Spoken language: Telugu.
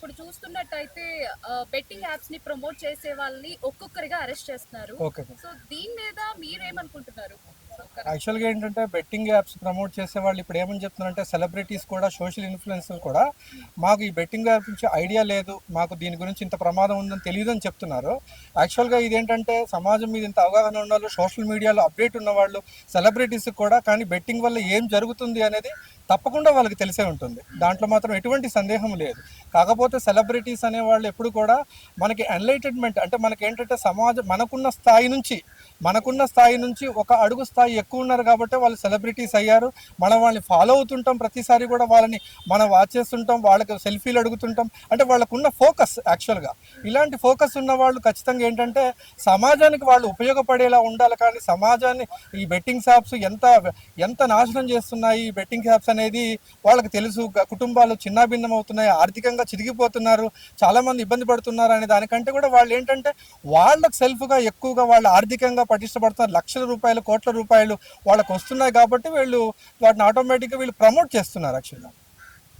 ఇప్పుడు చూస్తున్నట్టయితే బెట్టింగ్ యాప్స్ ని ప్రమోట్ చేసే వాళ్ళని ఒక్కొక్కరిగా అరెస్ట్ చేస్తున్నారు. ఓకే. సో దీని మీద మీరేమనుకుంటున్నారు? సో యాక్చువల్‌గా ఏంటంటే బెట్టింగ్ యాప్స్ ప్రమోట్ చేసేవాళ్ళు ఇప్పుడు ఏమని చెప్తున్నారంటే సెలబ్రిటీస్ కూడా సోషల్ ఇన్‌ఫ్లుయెన్సర్స్ కూడా మాకు ఈ బెట్టింగ్ యాప్ నుంచి ఐడియా లేదు. మాకు దీని గురించి ఇంత ప్రమాదం ఉందని తెలీదని చెప్తున్నారు. యాక్చువల్‌గా ఇదేంటంటే సమాజం మీద ఇంత అవగాహన ఉన్నోళ్ళు, సోషల్ మీడియాలో అప్డేట్ ఉన్నవాళ్ళు, సెలబ్రిటీస్‌కి కూడా కానీ బెట్టింగ్ వల్ల ఏం జరుగుతుంది అనేది తప్పకుండా వాళ్ళకి తెలిసే ఉంటుంది. దాంట్లో మాత్రం ఎటువంటి సందేహం లేదు. కాకపోతే సెలబ్రిటీస్ అనేవాళ్ళు ఎప్పుడు కూడా మనకి ఎన్‌లైటెన్‌మెంట్ అంటే మనకేంటంటే సమాజం మనకున్న స్థాయి నుంచి ఒక అడుగు స్థాయి ఎక్కువ ఉన్నారు కాబట్టి వాళ్ళు సెలబ్రిటీస్ అయ్యారు. మనం వాళ్ళని ఫాలో అవుతుంటాం, ప్రతిసారి కూడా వాళ్ళని మనం వాచ్ చేస్తుంటాం, వాళ్ళకి సెల్ఫీలు అడుగుతుంటాం. అంటే వాళ్ళకున్న ఫోకస్ యాక్చువల్గా ఇలాంటి ఫోకస్ ఉన్న వాళ్ళు ఖచ్చితంగా ఏంటంటే సమాజానికి వాళ్ళు ఉపయోగపడేలా ఉండాలి. కానీ సమాజాన్ని ఈ బెట్టింగ్ యాప్స్ ఎంత ఎంత నాశనం చేస్తున్నాయి ఈ బెట్టింగ్ యాప్స్ అనేది వాళ్ళకి తెలుసు. కుటుంబాలు చిన్నాభిన్నం అవుతున్నాయి, ఆర్థికంగా చిరిగిపోతున్నారు, చాలామంది ఇబ్బంది పడుతున్నారు అనే దానికంటే కూడా వాళ్ళు ఏంటంటే వాళ్ళకి సెల్ఫ్గా ఎక్కువగా వాళ్ళు ఆర్థికంగా పటిష్టపడుతున్నారు. లక్షల రూపాయలు, కోట్ల రూపాయలు వాళ్ళకు వస్తున్నాయి కాబట్టి వీళ్ళు వాటిని ఆటోమేటిక్గా వీళ్ళు ప్రమోట్ చేస్తున్నారు యాక్చువల్గా.